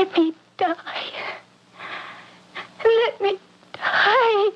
Let me die. Let me die.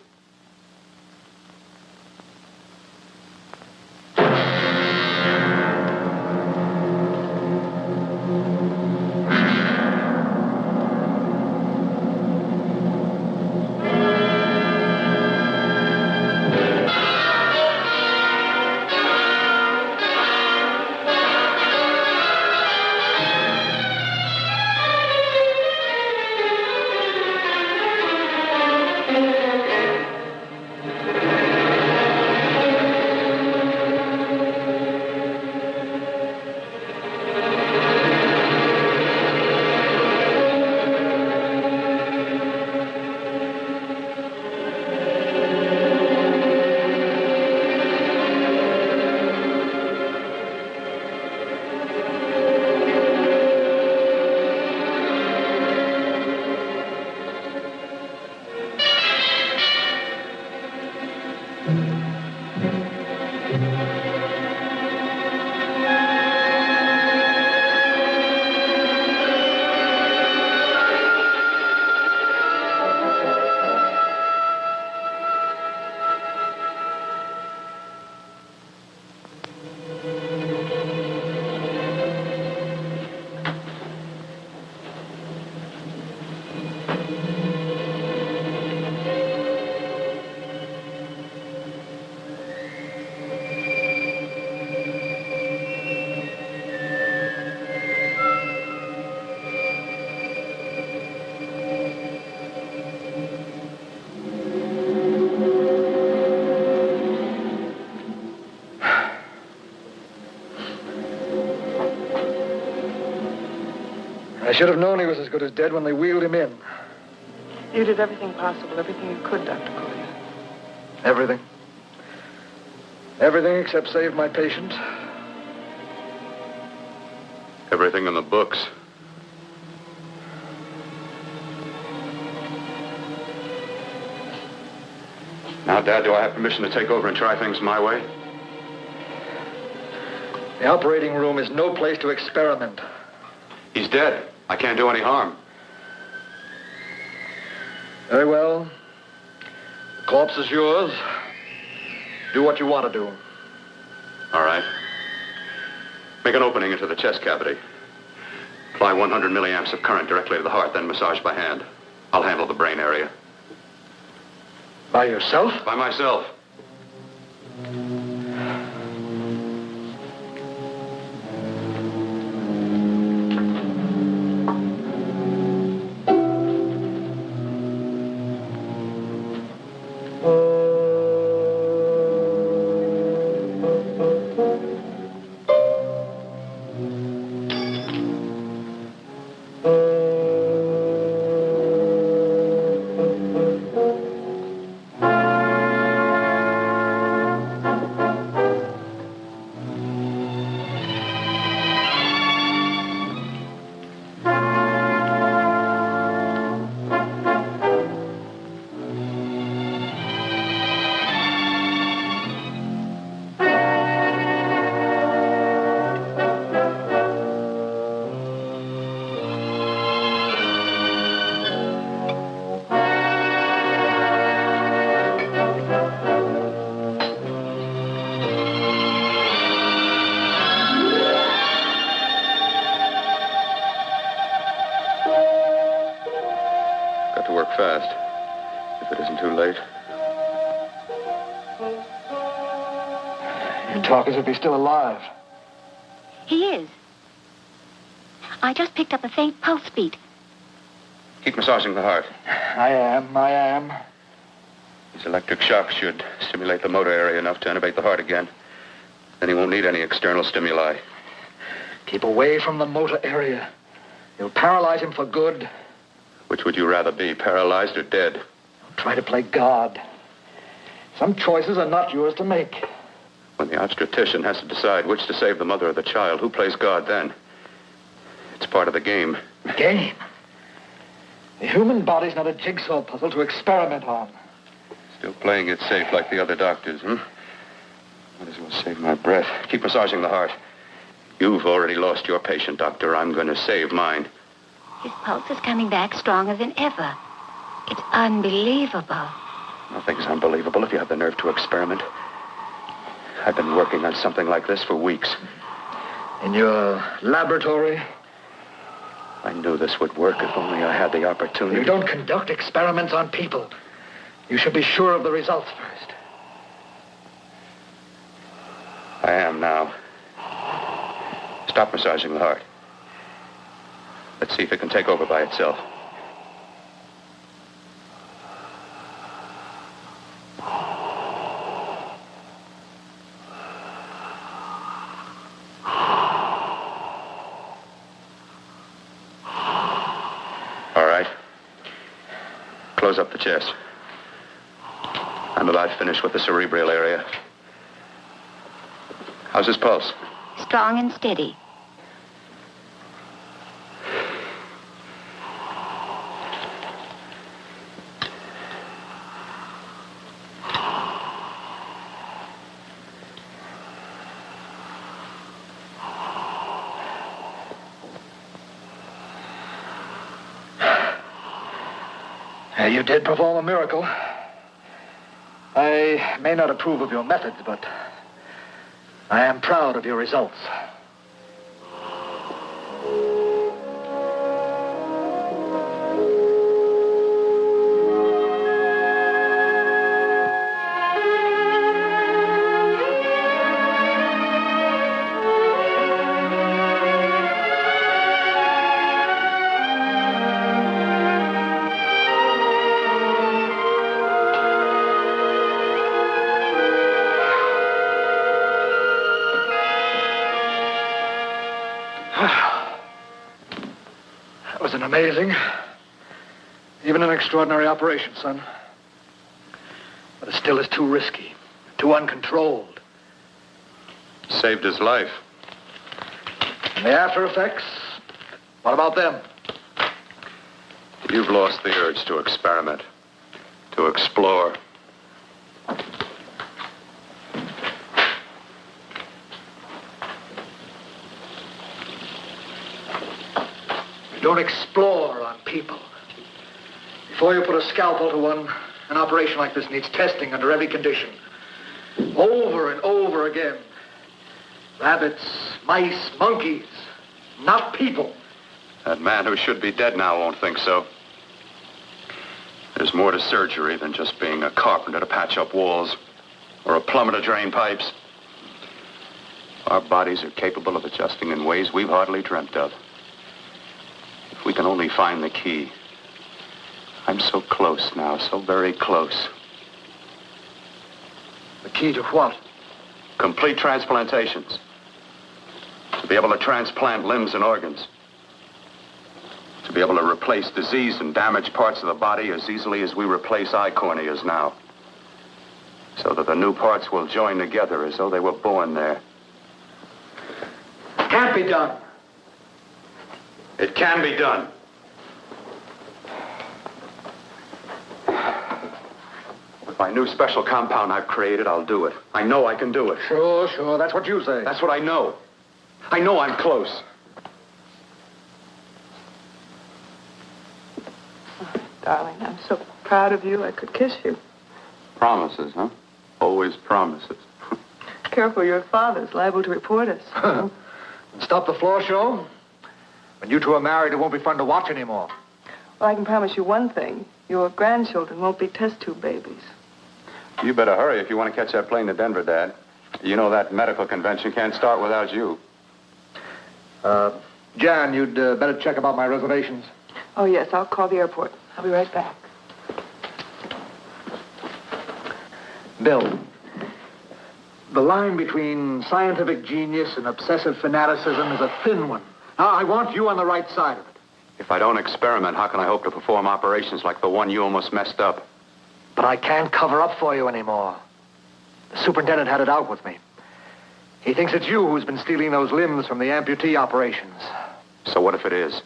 I should have known he was as good as dead when they wheeled him in. You did everything possible, everything you could, Dr. Corey. Everything. Everything except save my patient. Everything in the books. Now, Dad, do I have permission to take over and try things my way? The operating room is no place to experiment. He's dead. I can't do any harm. Very well. The corpse is yours. Do what you want to do. All right. Make an opening into the chest cavity. Apply 100 milliamps of current directly to the heart, then massage by hand. I'll handle the brain area. By yourself? By myself. Fast, if it isn't too late. You talk as if he's still alive. He is. I just picked up a faint pulse beat. Keep massaging the heart. I am. These electric shocks should stimulate the motor area enough to innervate the heart again. Then he won't need any external stimuli. Keep away from the motor area. You'll paralyze him for good. Which would you rather be, paralyzed or dead? Don't try to play God. Some choices are not yours to make. When the obstetrician has to decide which to save the mother or the child, who plays God then? It's part of the game. Game? The human body's not a jigsaw puzzle to experiment on. Still playing it safe like the other doctors, hmm? Might as well save my breath. Keep massaging the heart. You've already lost your patient, Doctor. I'm going to save mine. His pulse is coming back stronger than ever. It's unbelievable. Nothing's unbelievable if you have the nerve to experiment. I've been working on something like this for weeks. In your laboratory? I knew this would work if only I had the opportunity. You don't conduct experiments on people. You should be sure of the results first. I am now. Stop massaging the heart. Let's see if it can take over by itself. All right. Close up the chest. I'm about finished with the cerebral area. How's his pulse? Strong and steady. You did perform a miracle. I may not approve of your methods, but I am proud of your results. That was an amazing, even an extraordinary operation, son. But it still is too risky, too uncontrolled. Saved his life. And the after effects, what about them? You've lost the urge to experiment, to explore. Don't explore on people. Before you put a scalpel to one, an operation like this needs testing under every condition. Over and over again. Rabbits, mice, monkeys, not people. That man who should be dead now won't think so. There's more to surgery than just being a carpenter to patch up walls or a plumber to drain pipes. Our bodies are capable of adjusting in ways we've hardly dreamt of. If we can only find the key. I'm so close now, so very close. The key to what? Complete transplantations. To be able to transplant limbs and organs. To be able to replace diseased and damaged parts of the body as easily as we replace eye corneas now. So that the new parts will join together as though they were born there. Can't be done. It can be done. With my new special compound I've created, I'll do it. I know I can do it. Sure. That's what you say. That's what I know. I know I'm close. Oh, darling, I'm so proud of you, I could kiss you. Promises, huh? Always promises. Careful, your father's liable to report us. Stop the floor show? When you two are married, it won't be fun to watch anymore. Well, I can promise you one thing. Your grandchildren won't be test tube babies. You better hurry if you want to catch that plane to Denver, Dad. You know that medical convention can't start without you. Jan, you'd better check about my reservations. Oh, yes, I'll call the airport. I'll be right back. Bill, the line between scientific genius and obsessive fanaticism is a thin one. Now, I want you on the right side of it. If I don't experiment, how can I hope to perform operations like the one you almost messed up? But I can't cover up for you anymore. The superintendent had it out with me. He thinks it's you who's been stealing those limbs from the amputee operations. So what if it is?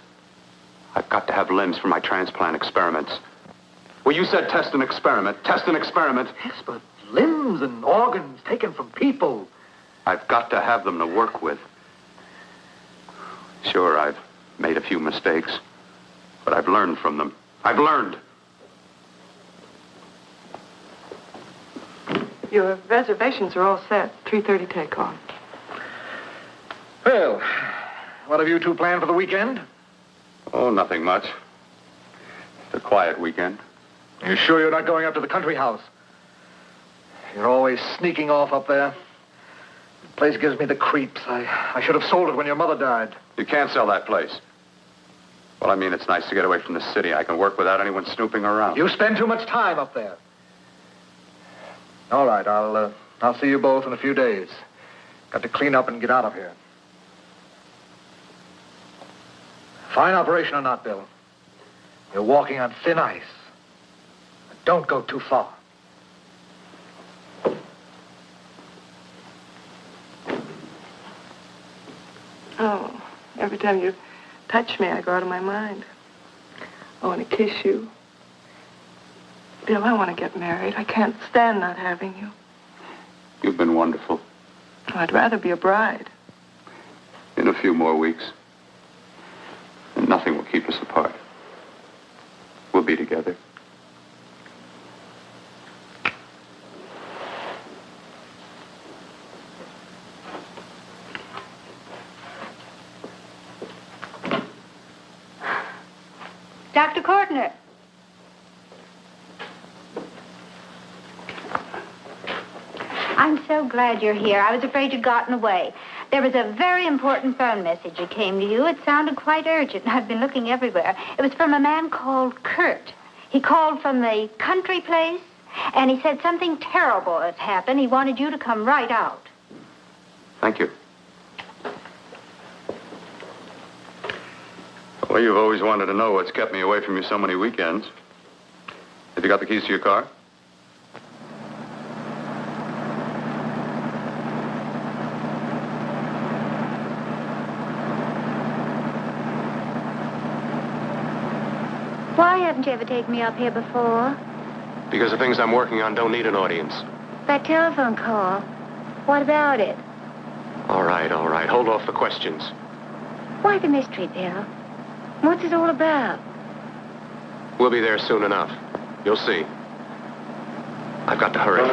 I've got to have limbs for my transplant experiments. Well, you said test and experiment. Test and experiment. Yes, but limbs and organs taken from people. I've got to have them to work with. Sure, I've made a few mistakes. But I've learned from them. I've learned. Your reservations are all set. 3:30 takeoff. Well, what have you two planned for the weekend? Oh, nothing much. It's a quiet weekend. Are you sure you're not going up to the country house? You're always sneaking off up there. The place gives me the creeps. I should have sold it when your mother died. You can't sell that place. Well, I mean, it's nice to get away from the city. I can work without anyone snooping around. You spend too much time up there. All right, I'll see you both in a few days. Got to clean up and get out of here. Fine operation or not, Bill. You're walking on thin ice. Don't go too far. Oh, every time you touch me, I go out of my mind. I want to kiss you. Bill, I want to get married. I can't stand not having you. You've been wonderful. Oh, I'd rather be a bride. In a few more weeks. And nothing will keep us apart. We'll be together. Dr. Kortner. I'm so glad you're here. I was afraid you'd gotten away. There was a very important phone message that came to you. It sounded quite urgent. I've been looking everywhere. It was from a man called Kurt. He called from the country place, and he said something terrible has happened. He wanted you to come right out. Thank you. Well, you've always wanted to know what's kept me away from you so many weekends. Have you got the keys to your car? Why haven't you ever taken me up here before? Because the things I'm working on don't need an audience. That telephone call. What about it? All right. Hold off the questions. Why the mystery, Bill? What's it all about? We'll be there soon enough. You'll see. I've got to hurry.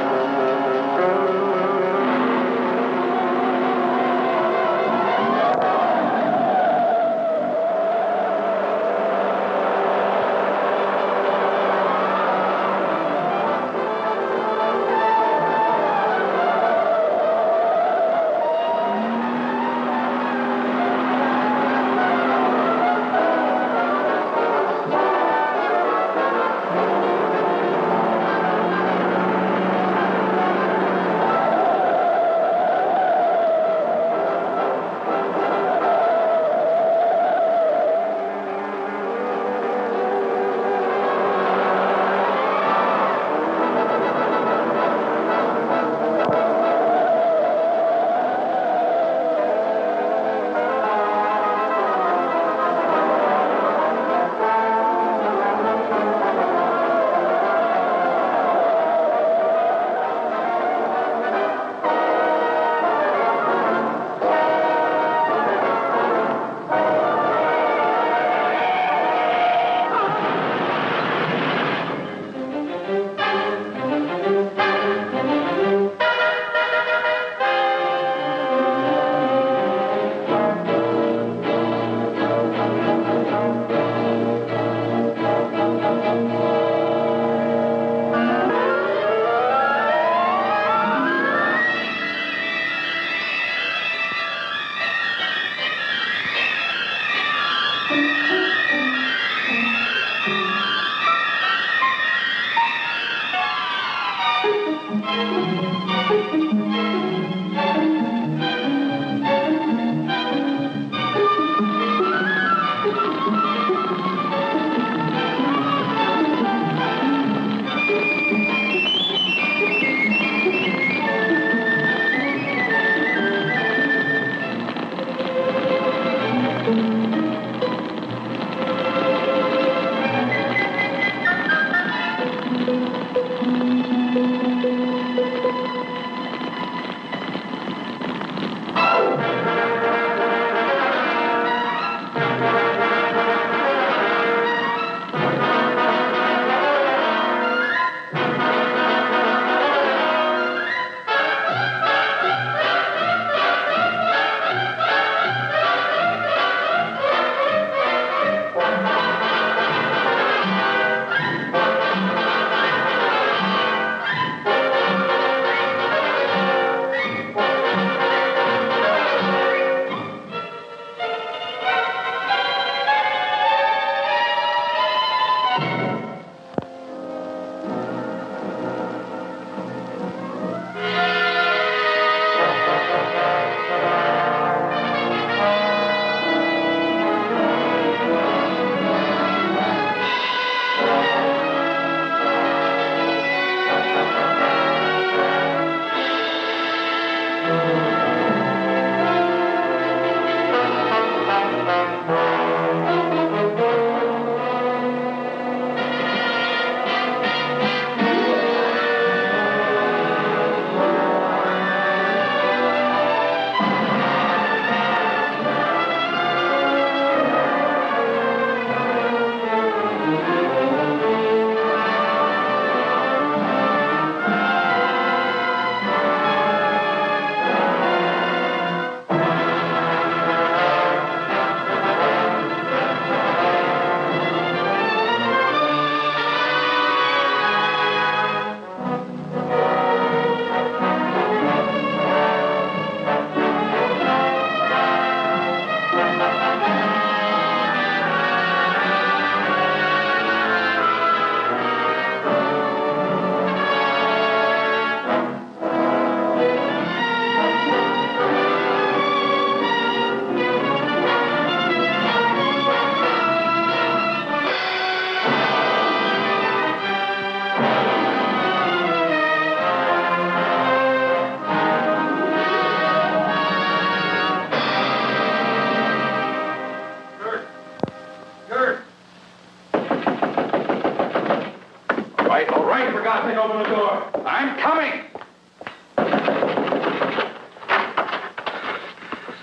All right, for God's sake, open the door. I'm coming.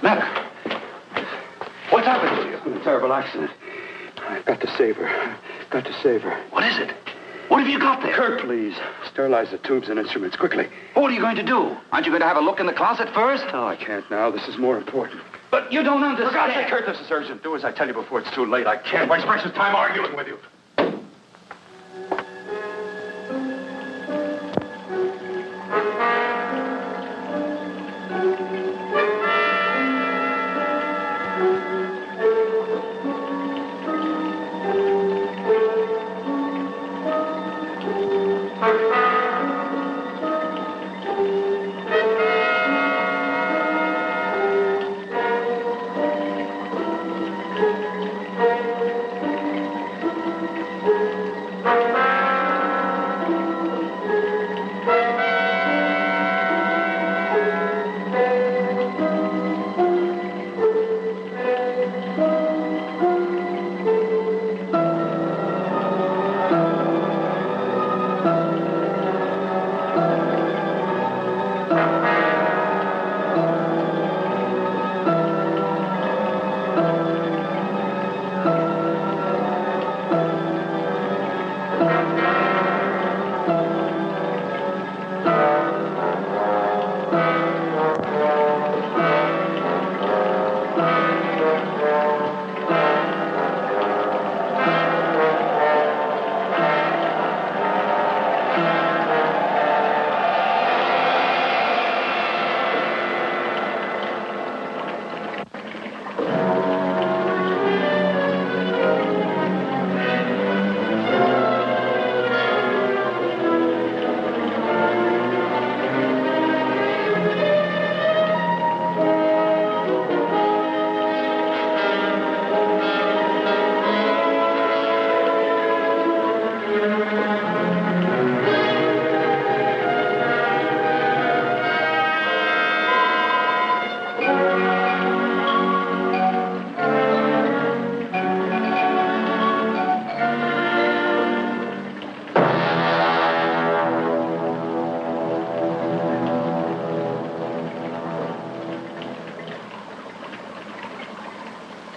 Nana, what's happened to you? A terrible accident. I've got to save her. Got to save her. What is it? What have you got there? Kirk, please. Sterilize the tubes and instruments, quickly. What are you going to do? Aren't you going to have a look in the closet first? No, I can't now. This is more important. But you don't understand. For God's sake, Kurt, this is urgent. Do as I tell you before it's too late. I can't waste precious time arguing with you.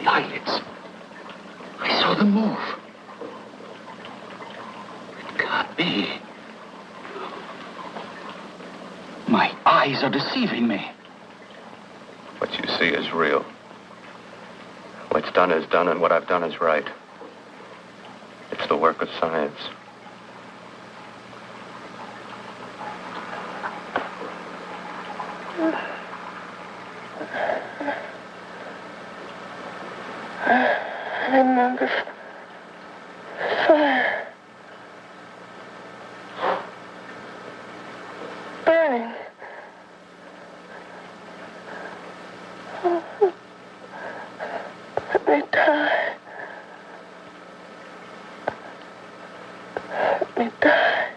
Eyelids. I saw them move. It can't be. My eyes are deceiving me. What you see is real. What's done is done, and what I've done is right. It's the work of science. I remember fire. Burning. Let me die. Let me die.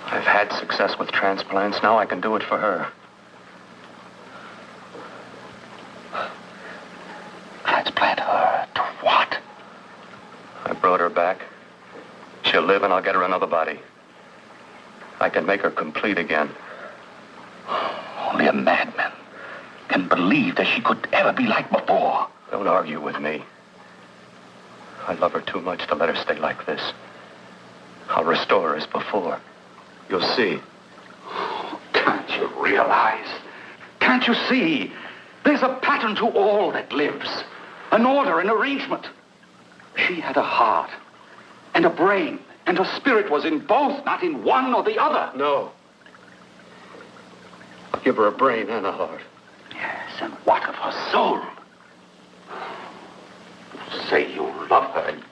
I've had success with transplants. Now I can do it for her. Transplant her to what? I brought her back. She'll live, and I'll get her another body. I can make her complete again. Only a madman can believe that she could ever be like before. Don't argue with me. I love her too much to let her stay like this. I'll restore her as before. You'll see. Can't you realize? Can't you see? There's a pattern to all that lives. An order, an arrangement. She had a heart and a brain, and her spirit was in both, not in one or the other. No. I'll give her a brain and a heart. Yes, and what of her soul? You say you love her, and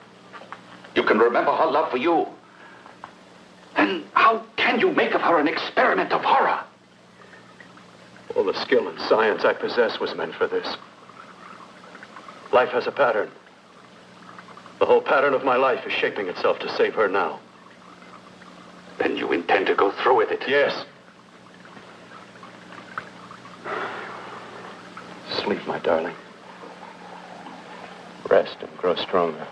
you can remember her love for you. Then how can you make of her an experiment of horror? All the skill and science I possess was meant for this. Life has a pattern. The whole pattern of my life is shaping itself to save her now. Then you intend to go through with it? Yes. Sleep, my darling. Rest and grow stronger.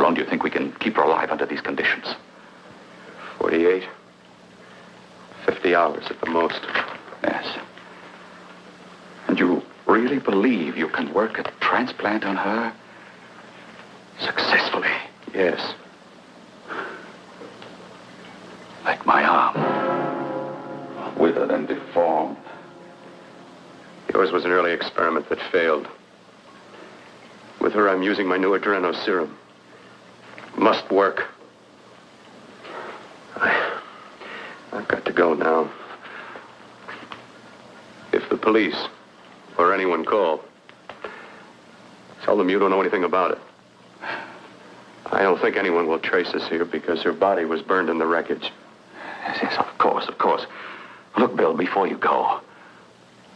long do you think we can keep her alive under these conditions? 48. 50 hours at the most. Yes. And you really believe you can work a transplant on her successfully? Yes. Like my arm. Withered and deformed. Yours was an early experiment that failed. With her, I'm using my new adreno serum. Must work. I've got to go now. If the police or anyone call, tell them you don't know anything about it. I don't think anyone will trace us here because her body was burned in the wreckage. Yes, of course, of course. Look, Bill, before you go,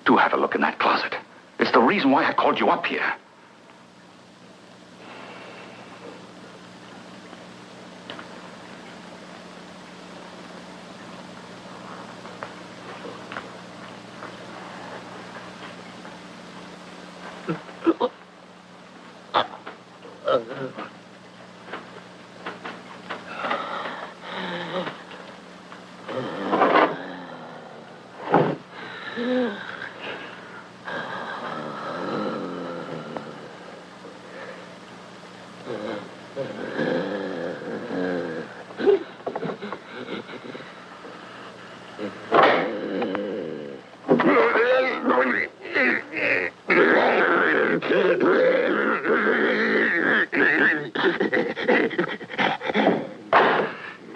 do have a look in that closet. It's the reason why I called you up here.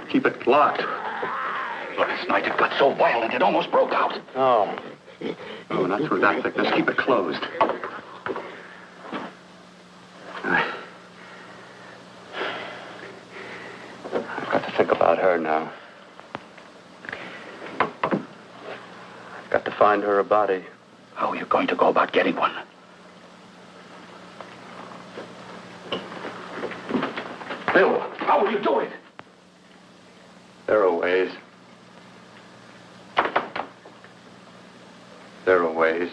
Keep it locked. Last night it got so violent it almost broke out. Oh. Oh, not through that thickness. Keep it closed. I've got to think about her now. I've got to find her a body. How are you going to go about getting one? Bill, how will you do it? There are ways. There are ways.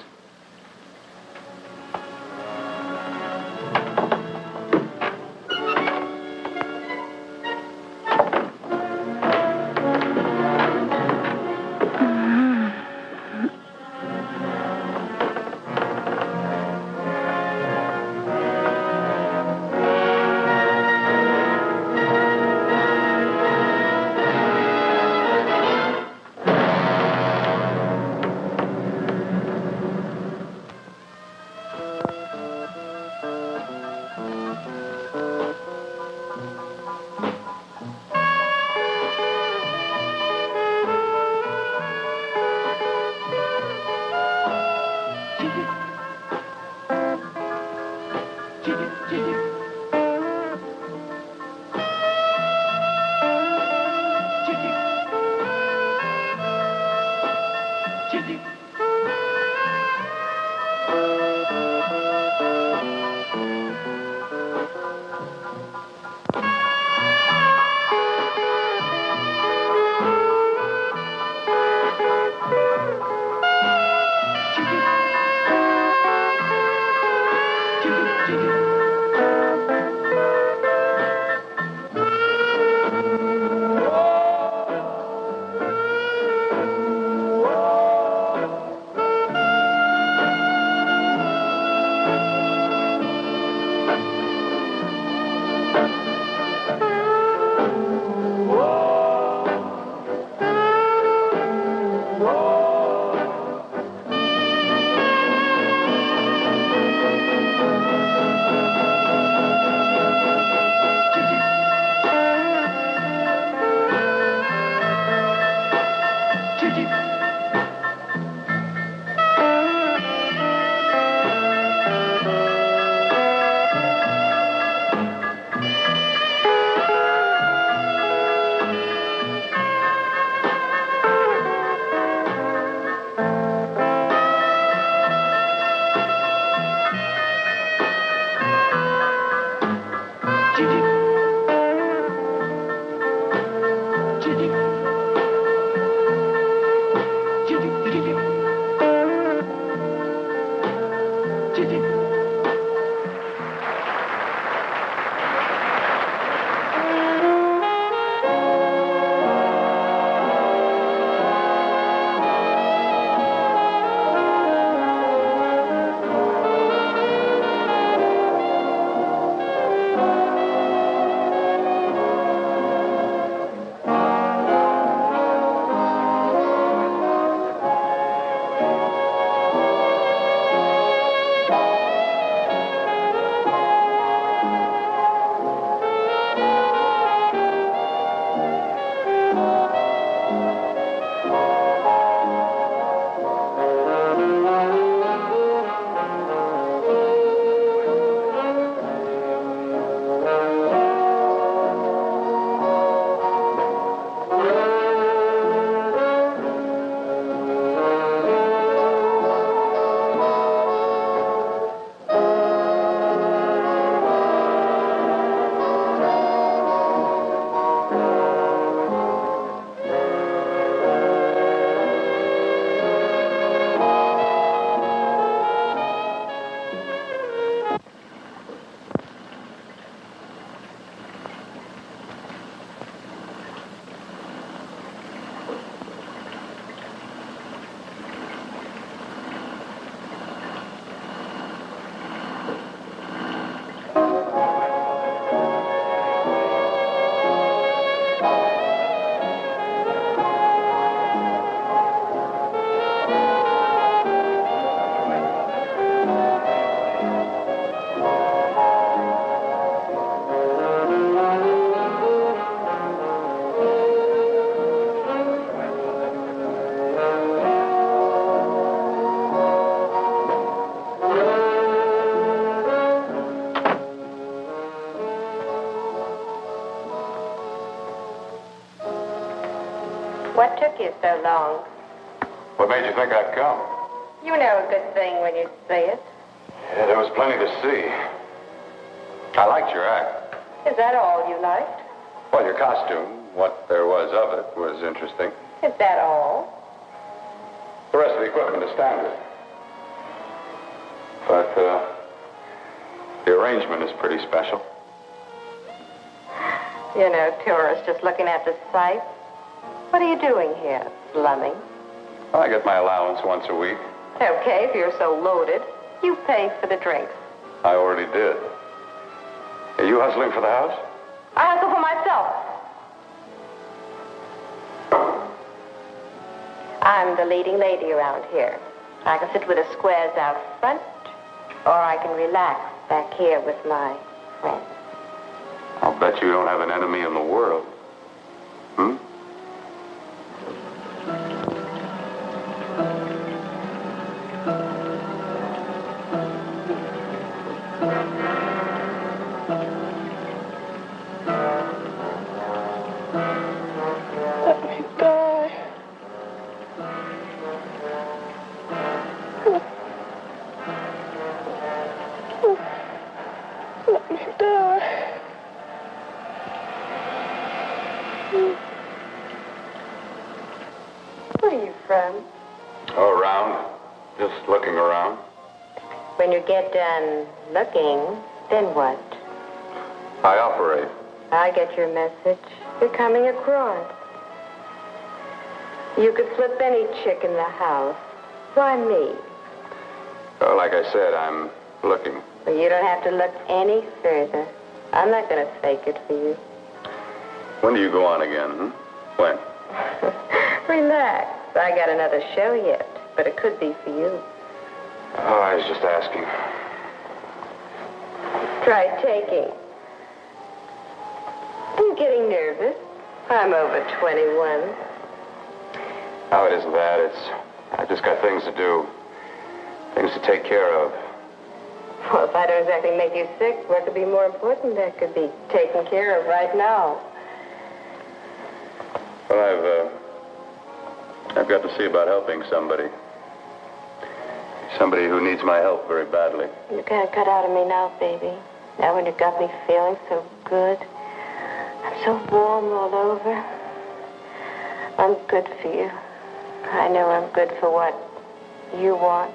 What took you so long? What made you think I'd come? You know a good thing when you say it. Yeah, there was plenty to see. I liked your act. Is that all you liked? Well, your costume, what there was of it, was interesting. Is that all? The rest of the equipment is standard. But, the arrangement is pretty special. You know, tourists just looking at the sights. What are you doing here? Slumming? Well, I get my allowance once a week. Okay, if you're so loaded, you pay for the drinks. I already did. Are you hustling for the house? I hustle for myself. I'm the leading lady around here. I can sit with the squares out front, or I can relax back here with my friends. I'll bet you don't have an enemy in the world. Hmm? Let me die. Let me die. Where are you from? Oh, around. Just looking around. When you get done looking, then what? I operate. I get your message. You're coming across. You could flip any chick in the house. Why me? Oh, like I said, I'm looking. Well, you don't have to look any further. I'm not going to fake it for you. When do you go on again, When? Relax. I got another show yet, but it could be for you. Oh, I was just asking. Try taking. Are you getting nervous? I'm over 21. No, it isn't that. I've just got things to do. Things to take care of. Well, if I don't exactly make you sick, what could be more important that could be taken care of right now? Well, I've got to see about helping somebody. Somebody who needs my help very badly. You can't cut out of me now, baby. Now when you got me feeling so good. I'm so warm all over. I'm good for you. I know I'm good for what you want.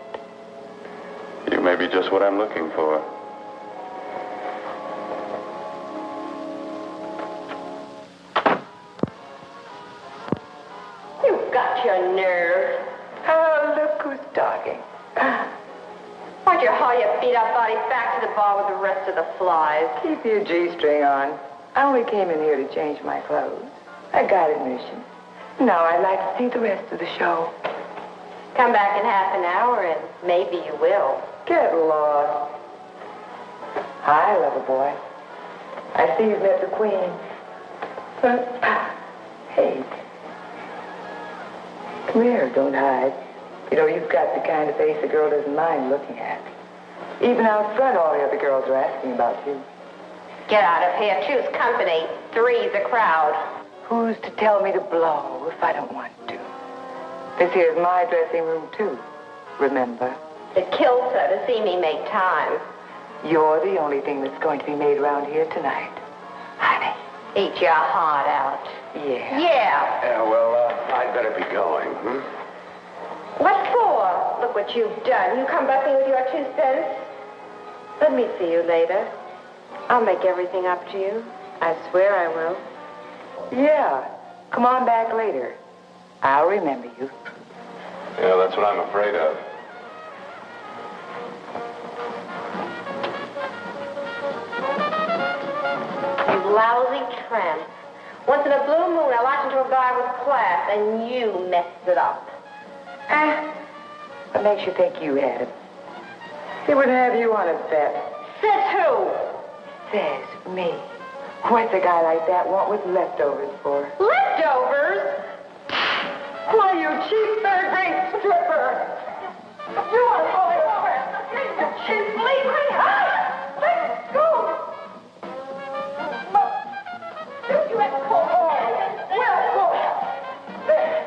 You may be just what I'm looking for. You've got your nerve. Oh, look who's talking. Why'd you haul your beat-up body back to the bar with the rest of the flies? Keep your G-string on. I only came in here to change my clothes. I got admission. Now I'd like to see the rest of the show. Come back in half an hour and maybe you will. Get lost. Hi, lover boy. I see you've met the queen. Hey. Come here, don't hide. You know, you've got the kind of face a girl doesn't mind looking at. Even out front, all the other girls are asking about you. Get out of here. Choose company. Three's a crowd. Who's to tell me to blow if I don't want to? This here's my dressing room, too. Remember? It kills her to see me make time. You're the only thing that's going to be made around here tonight. Honey. Eat your heart out. Yeah. Yeah. Yeah, well, I'd better be going, What for? Look what you've done. You come bucking with your 2 cents. Let me see you later. I'll make everything up to you. I swear I will. Yeah. Come on back later. I'll remember you. Yeah, that's what I'm afraid of. You lousy tramp. Once in a blue moon, I latched into a guy with class, and you messed it up. What makes you think you had him? He wouldn't have you on a bet. Says who? Says me. What's a guy like that want with leftovers for? Leftovers? Why, you cheap third-rate stripper! You want to pull it over? She's bleeding. Let go! You had to call. Well, go. There.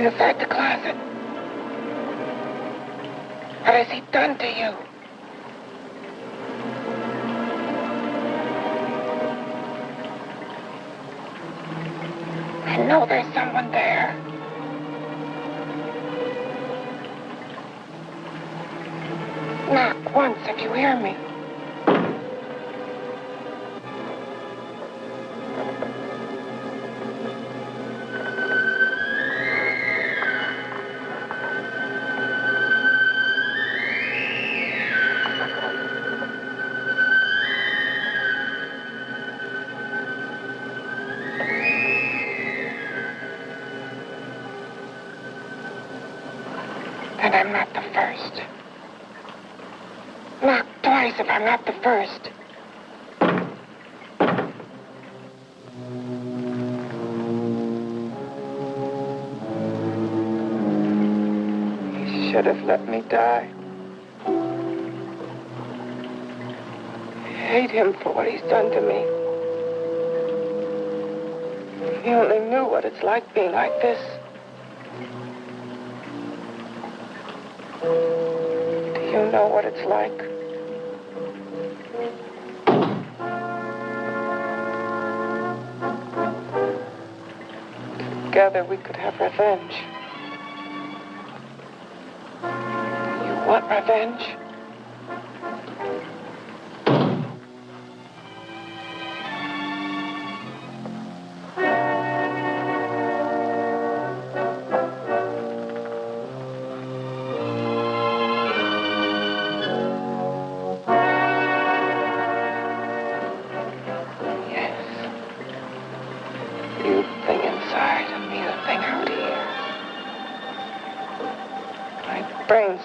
Inside the closet. What has he done to you? I know there's someone there. Knock once if you hear me. And I'm not the first. Knock twice if I'm not the first. He should have let me die. I hate him for what he's done to me. If he only knew what it's like being like this. You know what it's like. Together we could have revenge. You want revenge?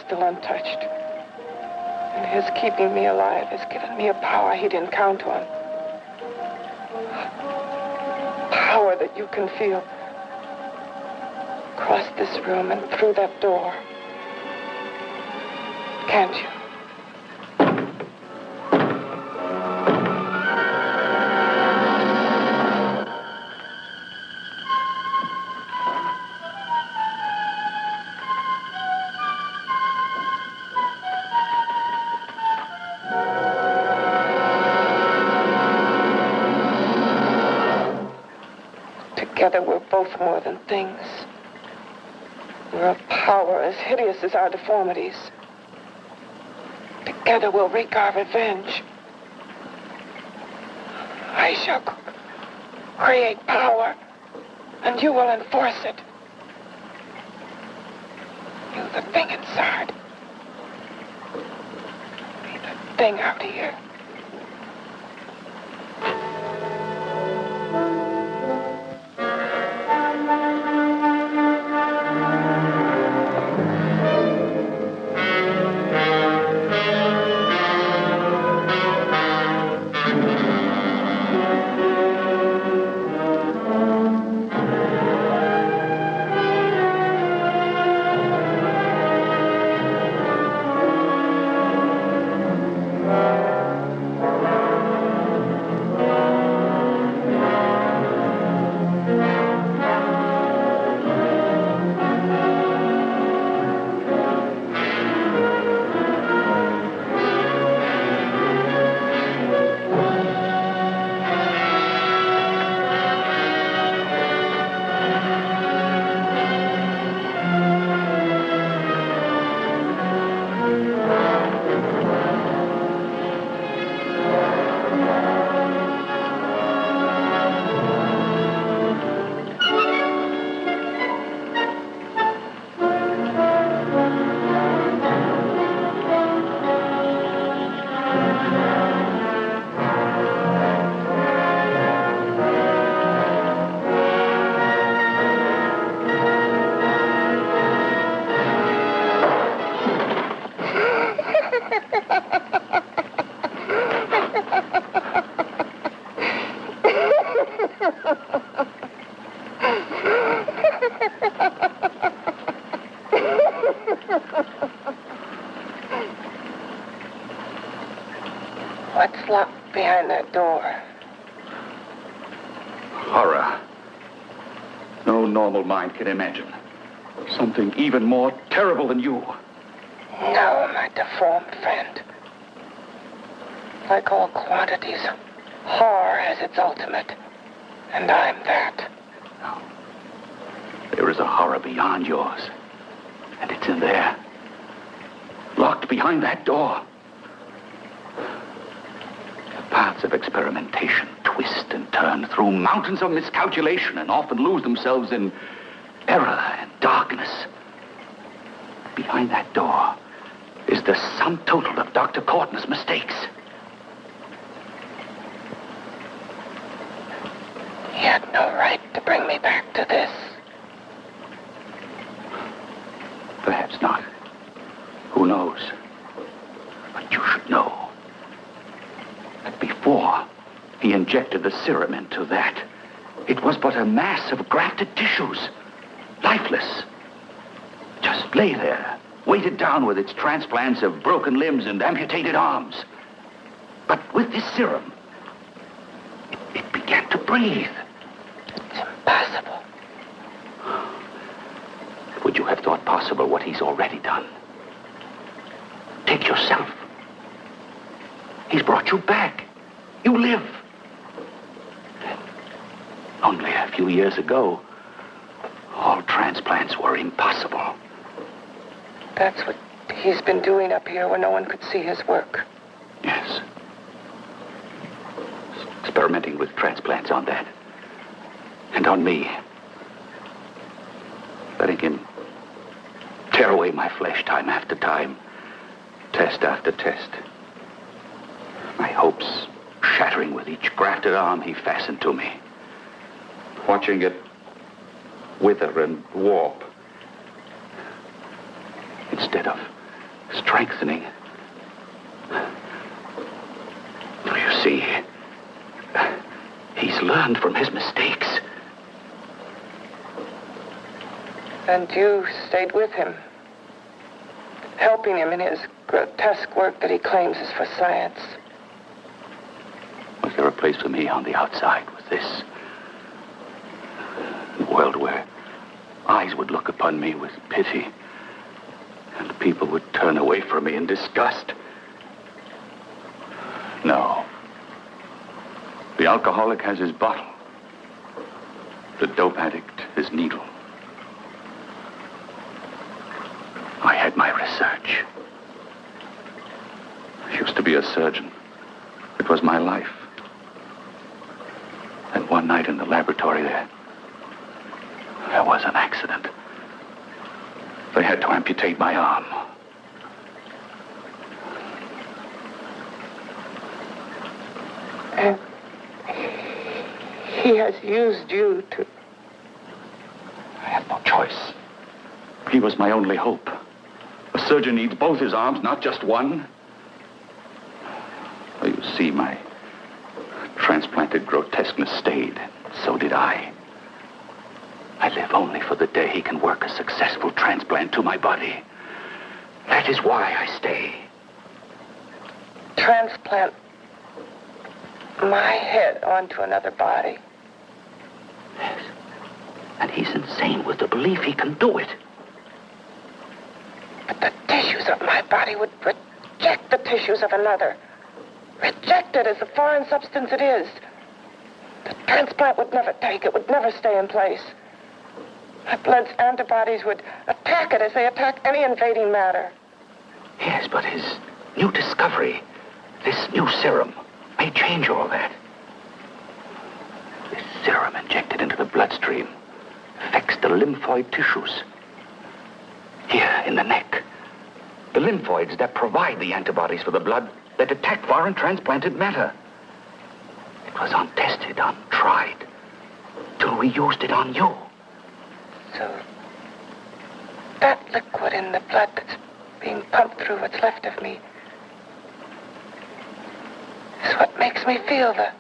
Still untouched. And his keeping me alive has given me a power he didn't count on. Power that you can feel. Across this room and through that door. Can't you? Together we're both more than things. We're a power as hideous as our deformities. Together we'll wreak our revenge. I shall create power, and you will enforce it. You, the thing inside. Me, the thing out here. What's locked behind that door? Horror. No normal mind can imagine. Something even more terrible than you. No, my deformed friend. Like all quantities, horror has its ultimate. And I'm that. No. There is a horror beyond yours. And it's in there. Locked behind that door. The paths of experimentation twist and turn through mountains of miscalculation and often lose themselves in error and darkness. Behind that door is the sum total of Dr. Corton's mistakes. He had no right to bring me back to this. Perhaps not. Who knows? But you should know that before he injected the serum into that, it was but a mass of grafted tissues, lifeless. Just lay there, weighted down with its transplants of broken limbs and amputated arms. But with this serum, it began to breathe. It's impossible. Would you have thought possible what he's already done? Take yourself. He's brought you back. You live. Only a few years ago, all transplants were impossible. That's what he's been doing up here where no one could see his work. Yes. Experimenting with transplants on that. And on me. Letting him tear away my flesh time after time. Test after test. My hopes shattering with each grafted arm he fastened to me. Watching it wither and warp. Instead of strengthening. You see, he's learned from his mistakes. And you stayed with him, helping him in his grotesque work that he claims is for science. Was there a place for me on the outside with this? A world where eyes would look upon me with pity and people would turn away from me in disgust? No. The alcoholic has his bottle. The dope addict his needle. I had my research. I used to be a surgeon. It was my life. And one night in the laboratory there was an accident. They had to amputate my arm. And he has used you to... I had no choice. He was my only hope. A surgeon needs both his arms, not just one. Well, you see, my transplanted grotesqueness stayed. So did I. I live only for the day he can work a successful transplant to my body. That is why I stay. Transplant my head onto another body. Yes. And he's insane with the belief he can do it. But the tissues of my body would reject the tissues of another. Reject it as the foreign substance it is. The transplant would never take it, would never stay in place. My blood's antibodies would attack it as they attack any invading matter. Yes, but his new discovery, this new serum, may change all that. This serum injected into the bloodstream affects the lymphoid tissues. Here in the neck, the lymphoids that provide the antibodies for the blood that attack foreign transplanted matter. It was untested, untried, till we used it on you. So that liquid in the blood that's being pumped through what's left of me is what makes me feel the...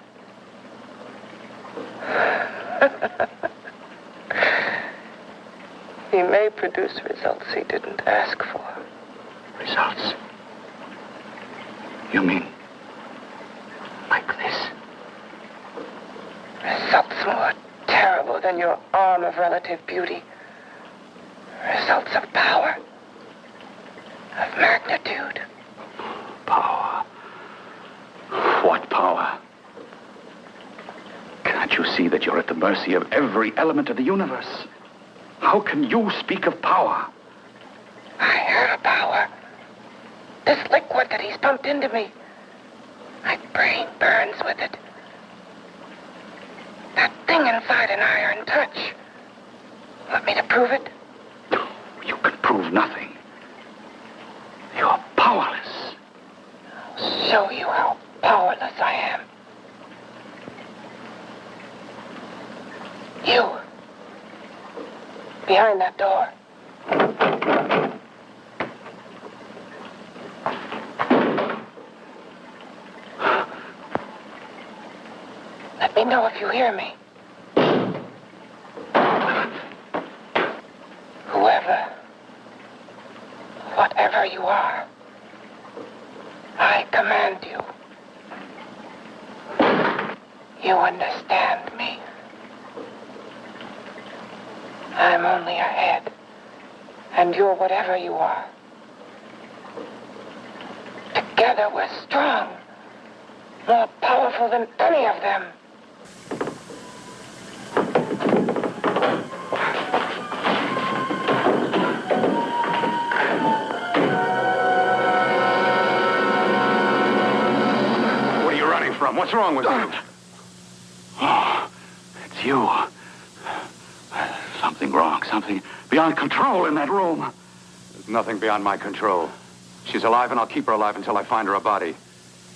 He may produce results he didn't ask for. Results? You mean like this? Results more terrible than your arm of relative beauty. Results of power. Of magnitude. Power. What power? Can't you see that you're at the mercy of every element of the universe? How can you speak of power? I have power. This liquid that he's pumped into me. My brain burns with it. That thing inside an iron touch. Want me to prove it? You can prove nothing. You're powerless. I'll show you how powerless I am. You. Behind that door. Let me know if you hear me. Whoever, whatever you are, I command you. You understand me. I'm only a head, and you're whatever you are. Together we're strong, more powerful than any of them. What are you running from? What's wrong with you? Oh, it's you. Something wrong, something beyond control in that room. There's nothing beyond my control. She's alive, and I'll keep her alive until I find her a body.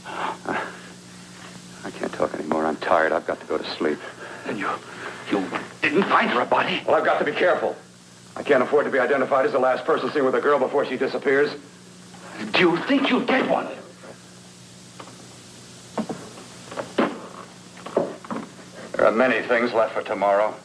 I can't talk anymore. I'm tired. I've got to go to sleep. And you didn't find her a body? Well, I've got to be careful. I can't afford to be identified as the last person seen with a girl before she disappears. Do you think you'll get one? There are many things left for tomorrow.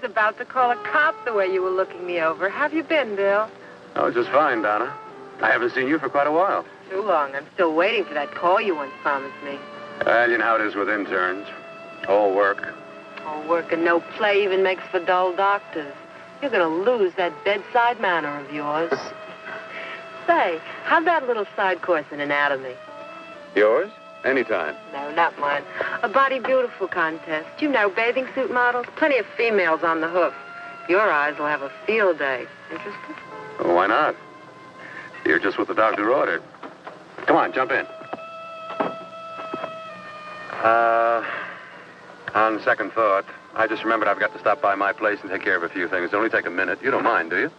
About to call a cop the way you were looking me over. How have you been, Bill? Oh, just fine, Donna. I haven't seen you for quite a while. Too long. I'm still waiting for that call you once promised me. Well, you know how it is with interns. All work. All work and no play even makes for dull doctors. You're going to lose that bedside manner of yours. Say, how'd that little side course in anatomy? Yours? Anytime. No, not mine. A body beautiful contest. You know, bathing suit models. Plenty of females on the hoof. Your eyes will have a field day. Interested? Well, why not? You're just what the doctor ordered. Come on, jump in. On second thought, I just remembered I've got to stop by my place and take care of a few things. It'll only take a minute. You don't mind, do you?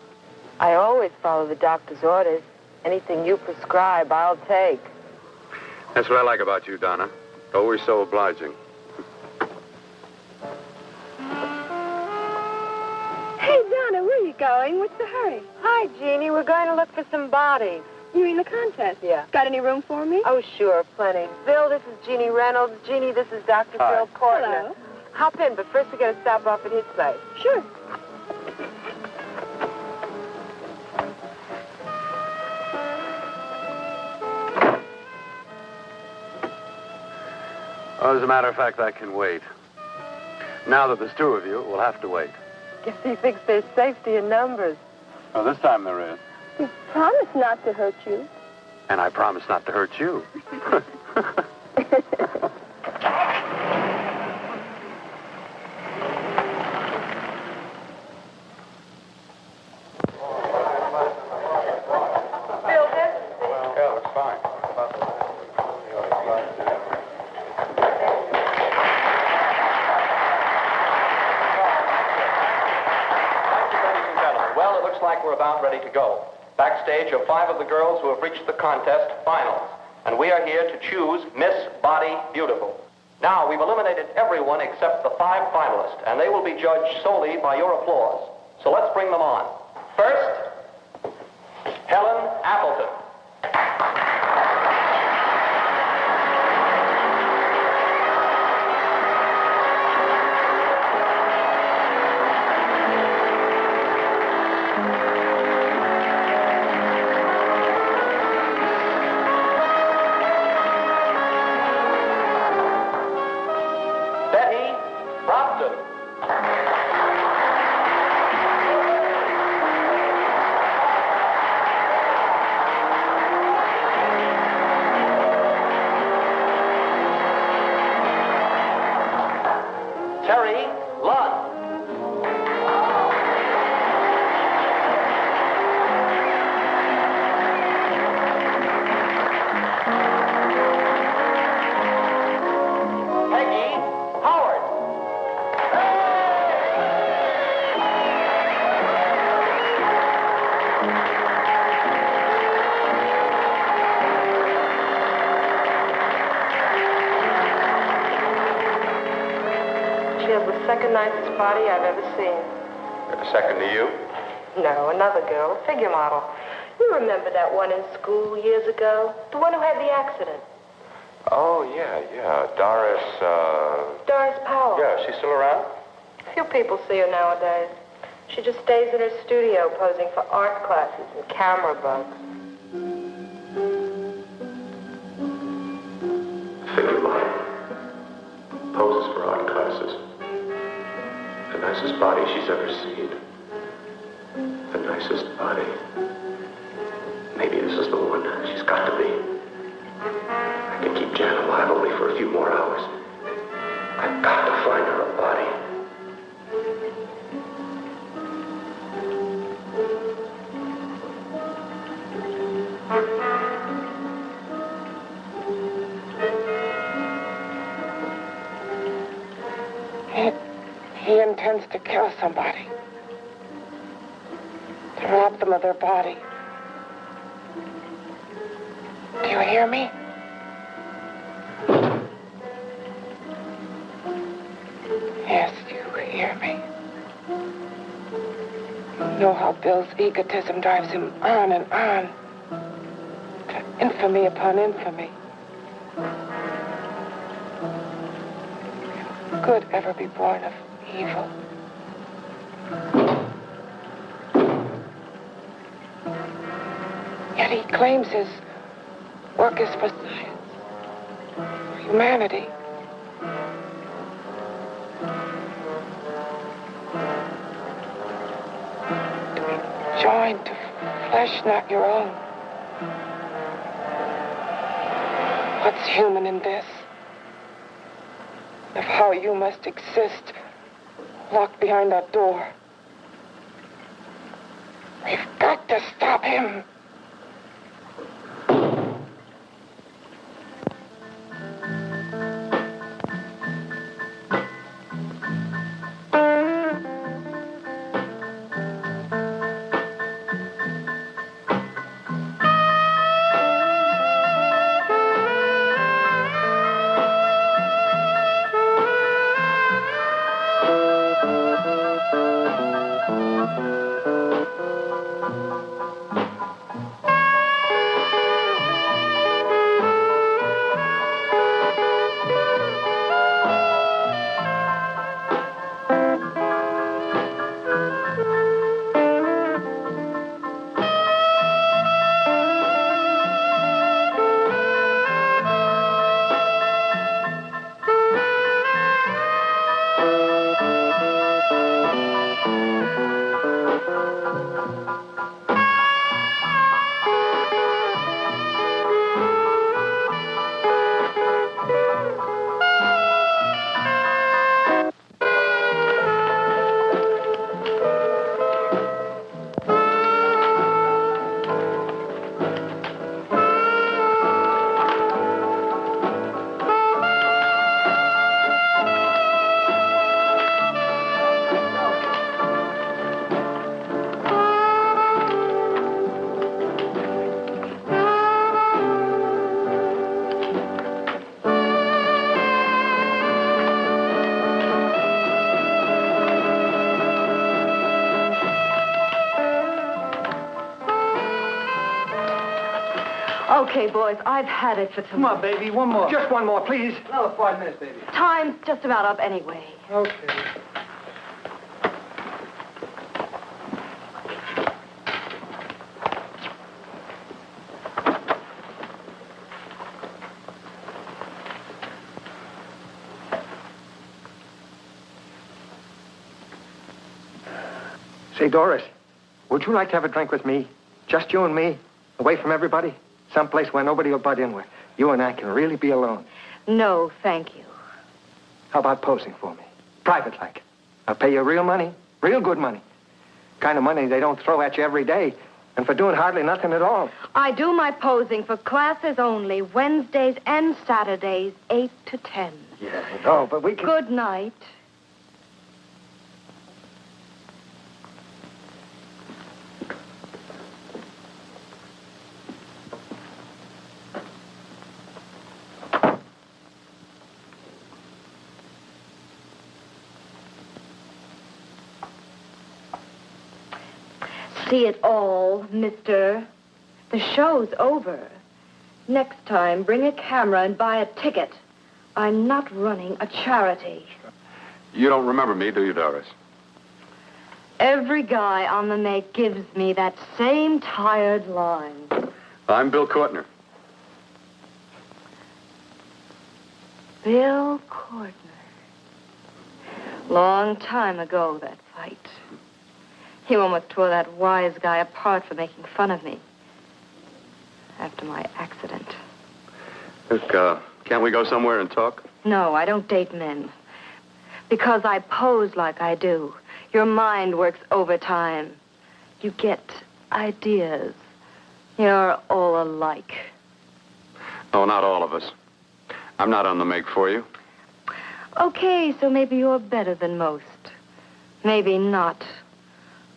I always follow the doctor's orders. Anything you prescribe, I'll take. That's what I like about you, Donna. Always so obliging. Hey, Donna, where are you going? What's the hurry? Hi, Jeannie. We're going to look for some bodies. You mean the contest? Yeah. Got any room for me? Oh, sure, plenty. Bill, this is Jeannie Reynolds. Jeannie, this is Dr. Hi. Phil Portner. Hello. Hop in, but first we got to stop off at his place. Sure. Well, as a matter of fact, I can wait. Now that there's two of you, we'll have to wait. Guess he thinks there's safety in numbers. Well, this time there is. You promised not to hurt you. And I promise not to hurt you. Ready to go. Backstage are 5 of the girls who have reached the contest finals, and we are here to choose Miss Body Beautiful. Now, we've eliminated everyone except the 5 finalists, and they will be judged solely by your applause. So let's bring them on. First, Helen Appleton. She has the second nicest body I've ever seen. Second to you? No, another girl, a figure model. You remember that one in school years ago? The one who had the accident. Oh, yeah. Doris, Doris Powell. Yeah, she's still around? Few people see her nowadays. She just stays in her studio posing for art classes and camera bugs. Figure model. Poses for art classes. The nicest body she's ever seen. The nicest body. Maybe this is the one. She's got to be. I can keep Jan alive only for a few more hours. I've got to find her a body. He intends to kill somebody. To rob them of their body. Do you hear me? Yes, you hear me. You know how Bill's egotism drives him on and on. To infamy upon infamy. Can good ever be born of evil? Yet he claims his work is for science, for humanity. To be joined to flesh not your own. What's human in this? Of how you must exist locked behind that door. We've got to stop him. Okay, boys, I've had it for tonight. Come on, baby, one more. Just one more, please. Another 5 minutes, baby. Time's just about up anyway. Okay. Say, Doris, would you like to have a drink with me? Just you and me, away from everybody? Someplace where nobody will butt in, where you and I can really be alone. No, thank you. How about posing for me? Private like. I'll pay you real money, real good money. Kind of money they don't throw at you every day, and for doing hardly nothing at all. I do my posing for classes only, Wednesdays and Saturdays, 8 to 10. Yeah, I know, but we can... Good night. See it all, mister. The show's over. Next time, bring a camera and buy a ticket. I'm not running a charity. You don't remember me, do you, Doris? Every guy on the make gives me that same tired line. I'm Bill Courtner. Bill Courtner. Long time ago, that fight. You almost tore that wise guy apart for making fun of me. After my accident. Look, can't we go somewhere and talk? No, I don't date men. Because I pose like I do. Your mind works overtime. You get ideas. You're all alike. Oh, not all of us. I'm not on the make for you. Okay, so maybe you're better than most. Maybe not.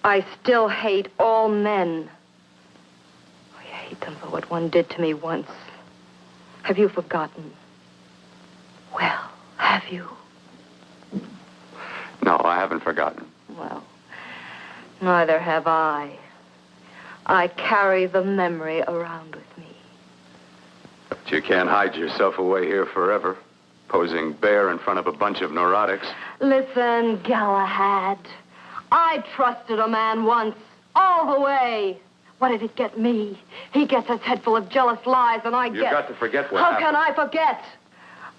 I still hate all men. I hate them for what one did to me once. Have you forgotten? Well, have you? No, I haven't forgotten. Well, neither have I. I carry the memory around with me. But you can't hide yourself away here forever, posing bare in front of a bunch of neurotics. Listen, Galahad. I trusted a man once, all the way. What did it get me? He gets his head full of jealous lies, and I get... You've got to forget what How happened. can I forget?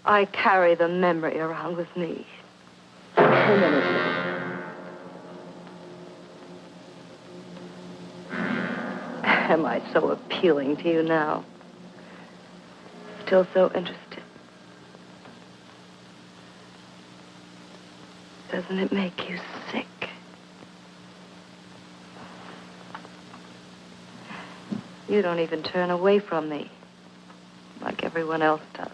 I carry the memory around with me. Am I so appealing to you now? Still so interested? Doesn't it make you sick? You don't even turn away from me, like everyone else does.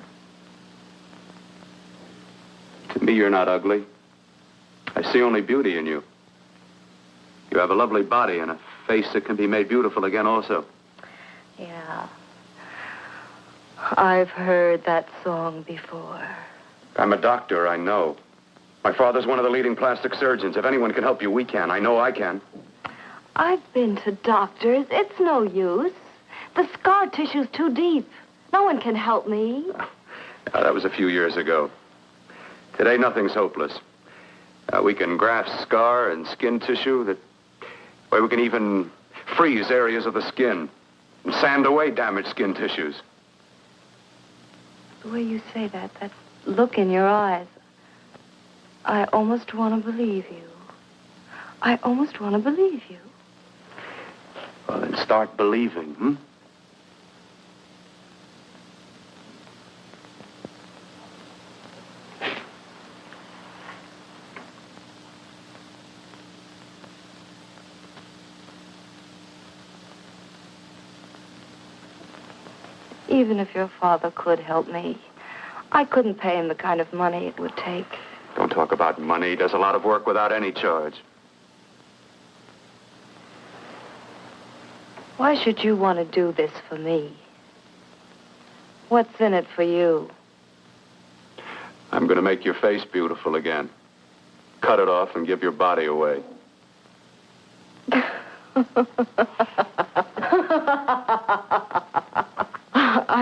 To me, you're not ugly. I see only beauty in you. You have a lovely body and a face that can be made beautiful again also. Yeah. I've heard that song before. I'm a doctor, I know. My father's one of the leading plastic surgeons. If anyone can help you, we can. I know I can. I've been to doctors. It's no use. The scar tissue's too deep. No one can help me. That was a few years ago. Today, nothing's hopeless. We can graft scar and skin tissue that... Well, we can even freeze areas of the skin and sand away damaged skin tissues. The way you say that look in your eyes, I almost want to believe you. I almost want to believe you. Well, then start believing, hmm? Even if your father could help me, I couldn't pay him the kind of money it would take. Don't talk about money. He does a lot of work without any charge. Why should you want to do this for me? What's in it for you? I'm going to make your face beautiful again. Cut it off and give your body away.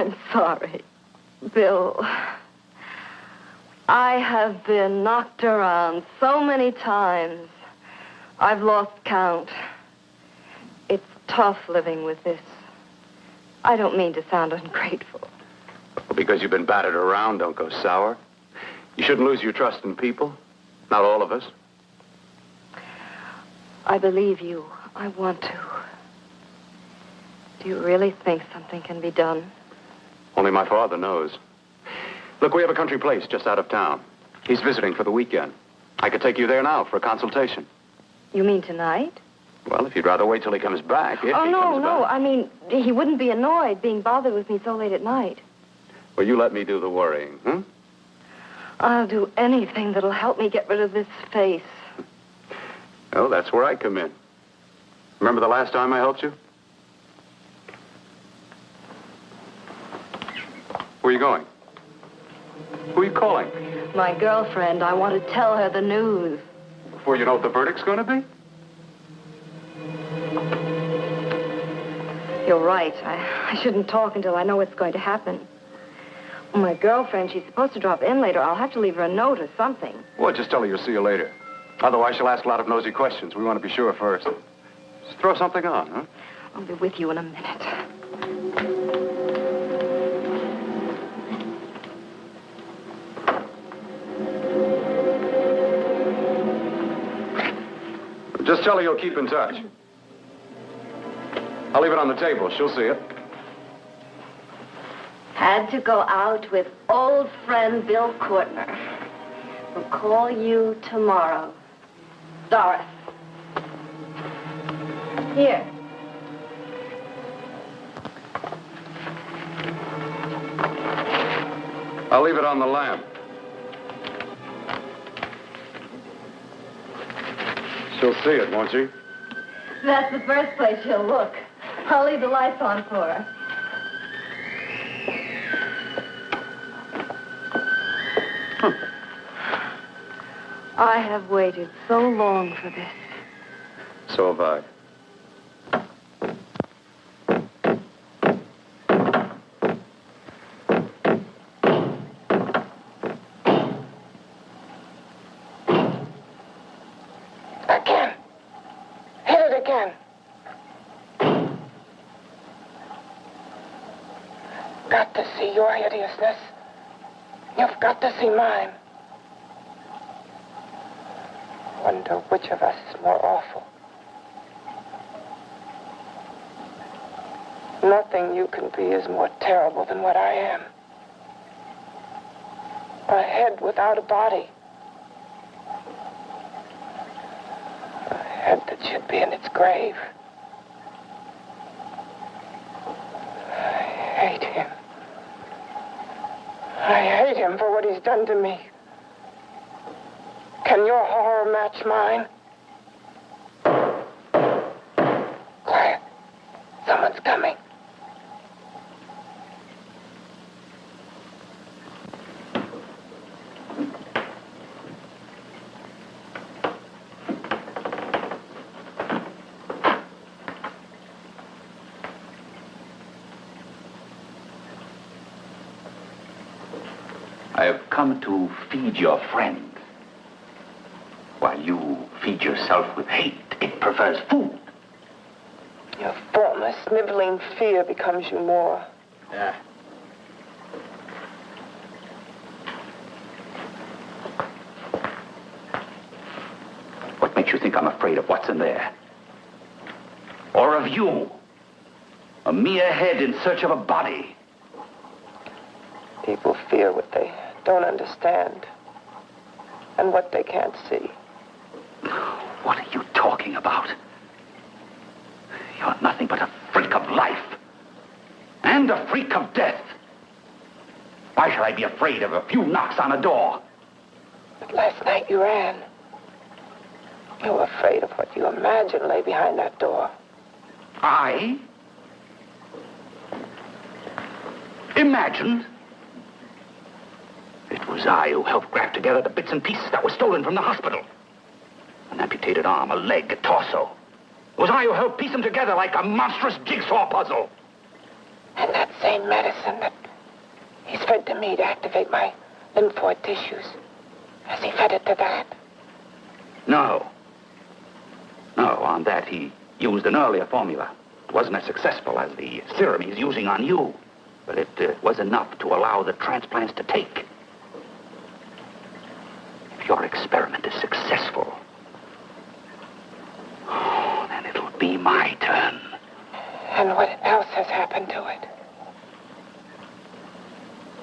I'm sorry. Bill, I have been knocked around so many times. I've lost count. It's tough living with this. I don't mean to sound ungrateful. Well, because you've been battered around, don't go sour. You shouldn't lose your trust in people. Not all of us. I believe you. I want to. Do you really think something can be done? Only my father knows. Look, we have a country place just out of town. He's visiting for the weekend. I could take you there now for a consultation. You mean tonight? Well, if you'd rather wait till he comes back. Oh, no. I mean, he wouldn't be annoyed being bothered with me so late at night. Well, you let me do the worrying, huh? I'll do anything that'll help me get rid of this face. Oh, that's where I come in. Remember the last time I helped you? Where are you going? Who are you calling? My girlfriend. I want to tell her the news. Before you know what the verdict's going to be? You're right. I shouldn't talk until I know what's going to happen. Well, my girlfriend, she's supposed to drop in later. I'll have to leave her a note or something. Well, just tell her you'll see you later. Otherwise, she'll ask a lot of nosy questions. We want to be sure first. Just throw something on, huh? I'll be with you in a minute. Just tell her you'll keep in touch. I'll leave it on the table. She'll see it. Had to go out with old friend Bill Courtner. We'll call you tomorrow. Doris. Here. I'll leave it on the lamp. She'll see it, won't she? That's the first place she'll look. I'll leave the lights on for her. I have waited so long for this. So have I. Again. Hit it again. Got to see your hideousness. You've got to see mine. Wonder which of us is more awful. Nothing you can be is more terrible than what I am. A head without a body. A head that should be in its grave. I hate him. I hate him for what he's done to me. Can your horror match mine? Quiet. Someone's coming. I have come to feed your friend. While you feed yourself with hate, it prefers food. Your formless, sniveling fear becomes you more. Yeah. What makes you think I'm afraid of what's in there? Or of you? A mere head in search of a body. People fear what they don't understand and what they can't see. What are you talking about? You're nothing but a freak of life. And a freak of death. Why should I be afraid of a few knocks on a door? But last night you ran. You were afraid of what you imagined lay behind that door. I? Imagined? It was I who helped grab together the bits and pieces that were stolen from the hospital. An amputated arm, a leg, a torso. It was I who helped piece them together like a monstrous jigsaw puzzle. And that same medicine that he's fed to me to activate my lymphoid tissues. Has he fed it to that? No. No, on that he used an earlier formula. It wasn't as successful as the serum he's using on you, but it was enough to allow the transplants to take. If your experiment is successful, then it'll be my turn. And what else has happened to it?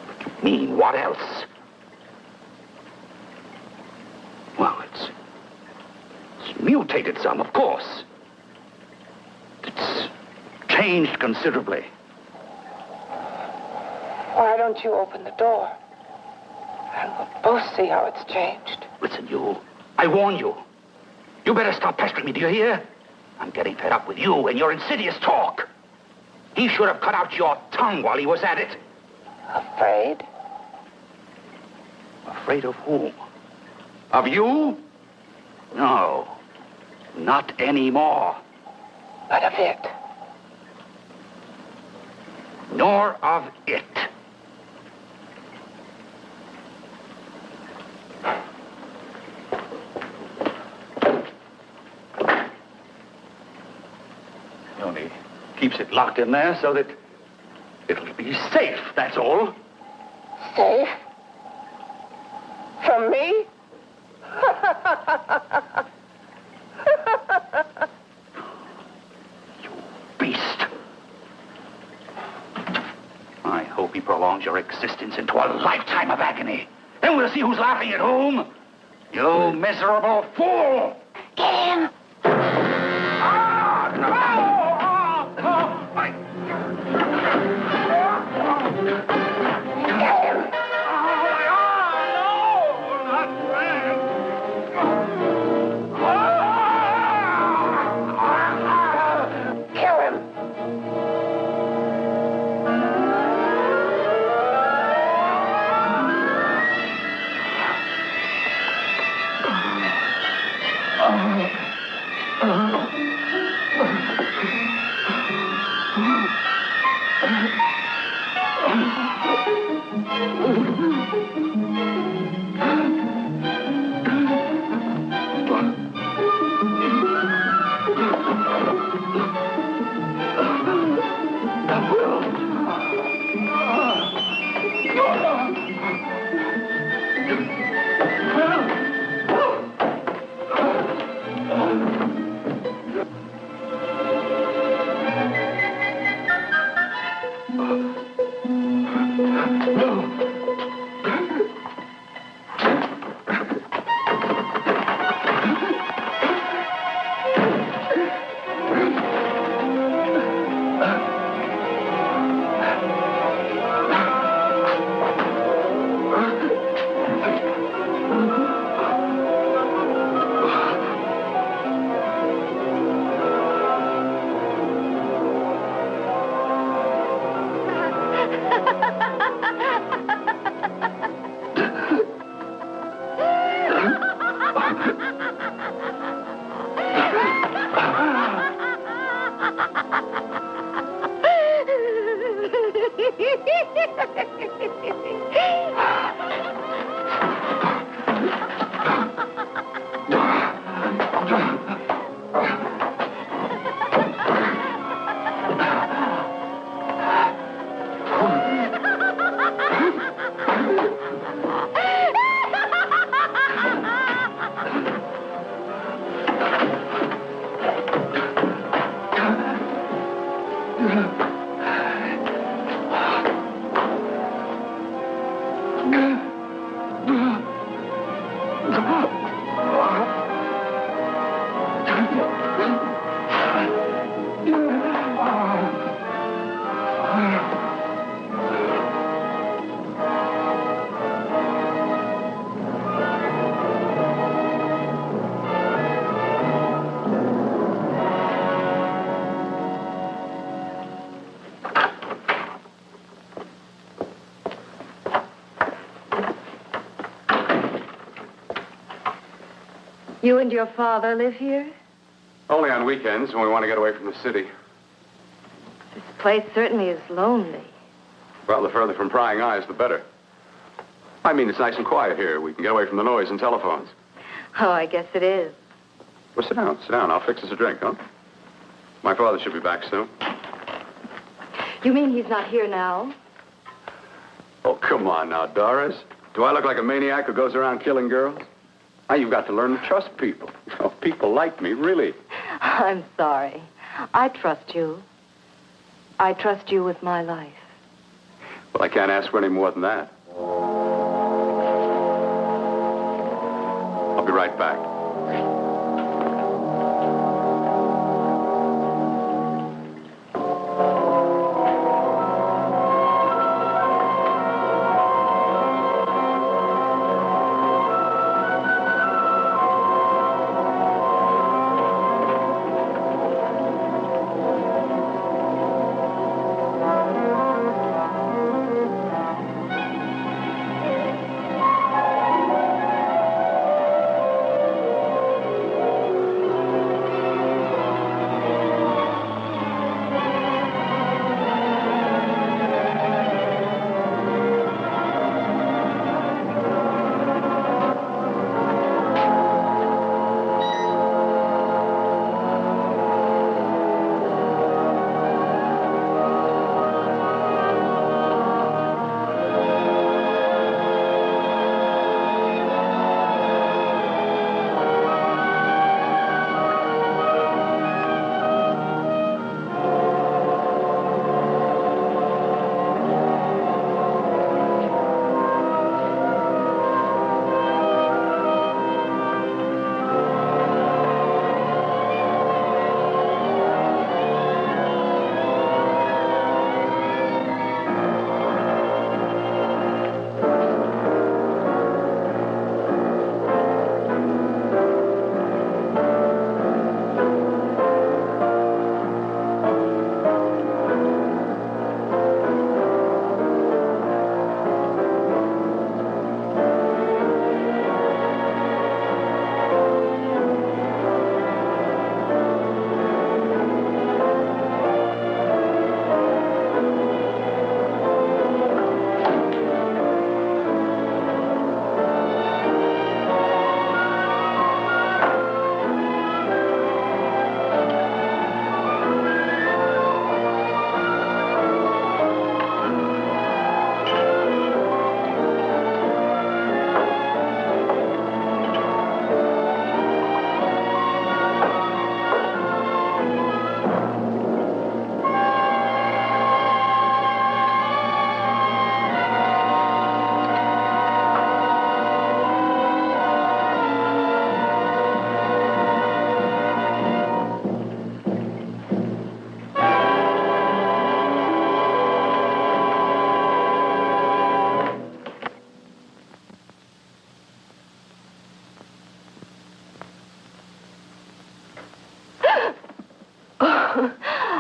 What do you mean, what else? Well, it's mutated some, of course. It's changed considerably. Why don't you open the door? And we'll both see how it's changed. Listen, I warn you. You better stop pestering me, do you hear? I'm getting fed up with you and your insidious talk. He should have cut out your tongue while he was at it. Afraid? Afraid of whom? Of you? No, not anymore. But of it? Nor of it. He only keeps it locked in there so that it'll be safe, that's all. Safe? From me? You beast. I hope he prolongs your existence into a lifetime of agony. Then we'll see who's laughing at whom. You miserable fool! Get him! You and your father live here? Only on weekends when we want to get away from the city. This place certainly is lonely. Well, the further from prying eyes, the better. I mean, it's nice and quiet here. We can get away from the noise and telephones. Oh, I guess it is. Well, sit down, sit down. I'll fix us a drink, huh? My father should be back soon. You mean he's not here now? Oh, come on now, Doris. Do I look like a maniac who goes around killing girls? Now, you've got to learn to trust people. Oh, people like me, really. I'm sorry. I trust you. I trust you with my life. Well, I can't ask for any more than that. I'll be right back.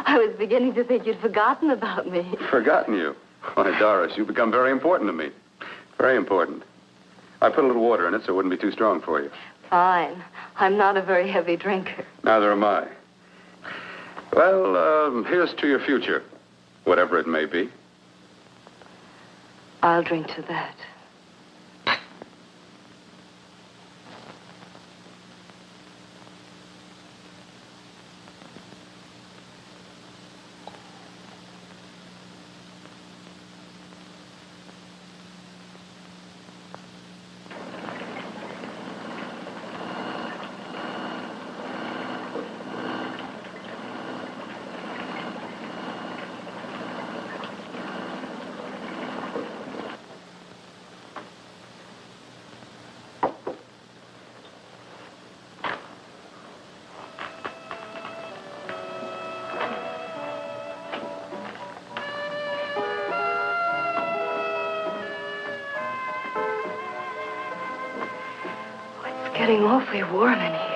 I was beginning to think you'd forgotten about me. Forgotten you? Why, Doris, you've become very important to me. Very important. I put a little water in it so it wouldn't be too strong for you. Fine. I'm not a very heavy drinker. Neither am I. Well, here's to your future, whatever it may be. I'll drink to that. It's getting awfully warm in here.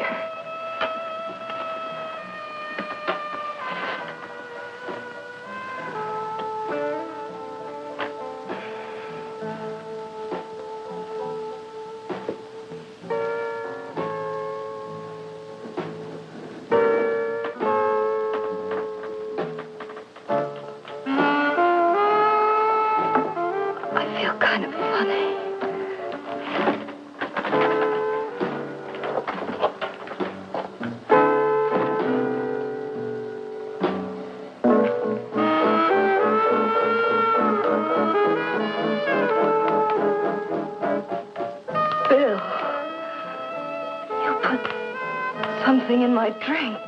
something in my drink.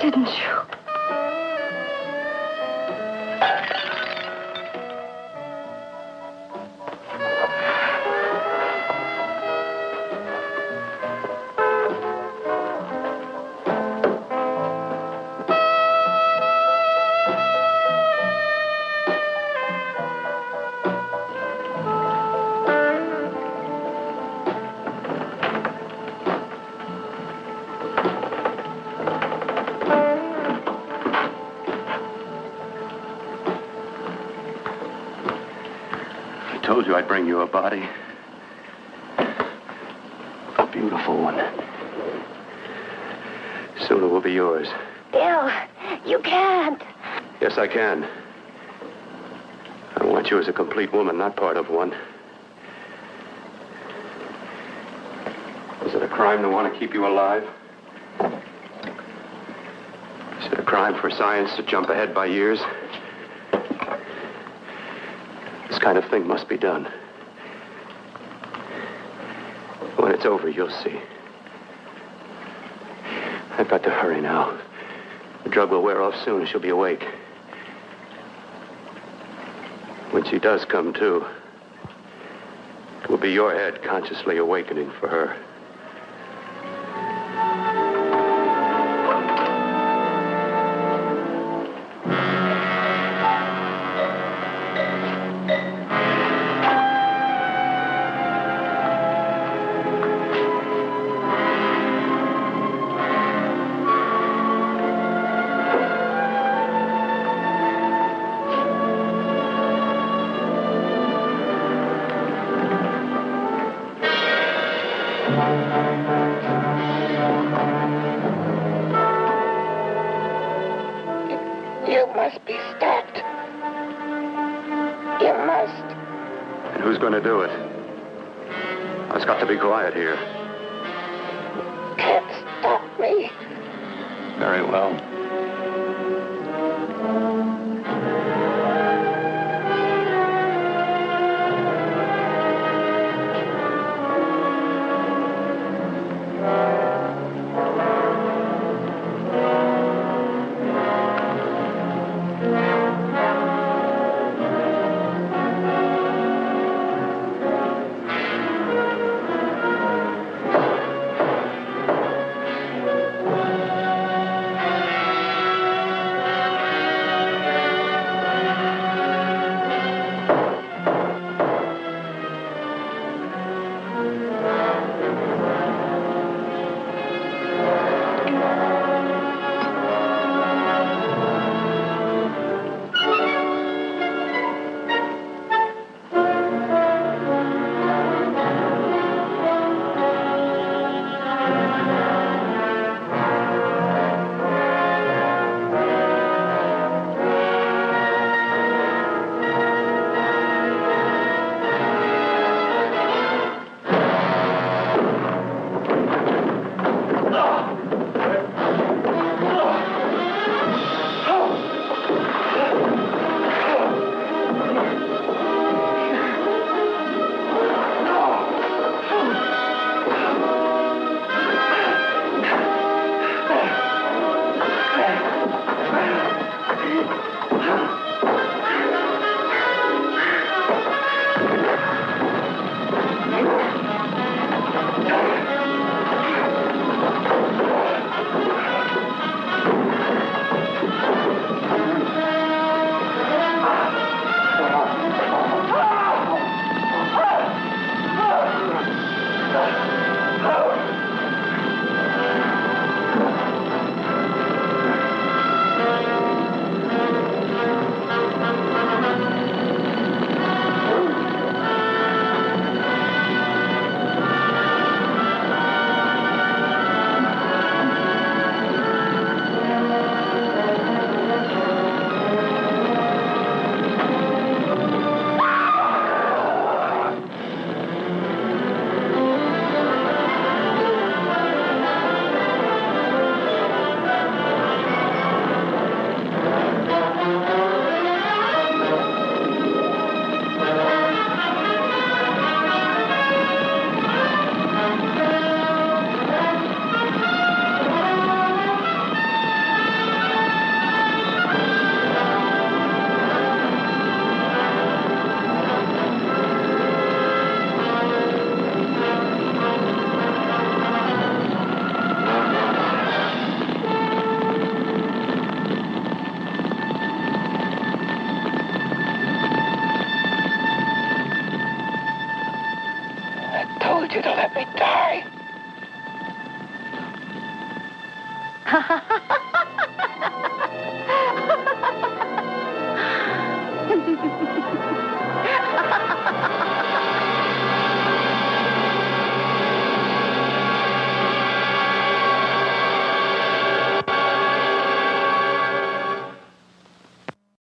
Didn't you? I told you I'd bring you a body. A beautiful one. Soon it will be yours. Bill, you can't. Yes, I can. I want you as a complete woman, not part of one. Is it a crime to want to keep you alive? Is it a crime for science to jump ahead by years? This kind of thing must be done. When it's over, you'll see. I've got to hurry now. The drug will wear off soon and she'll be awake. When she does come to, it will be your head consciously awakening for her. You must be stopped. You must. And who's going to do it? It's got to be quiet here. Can't stop me. Very well.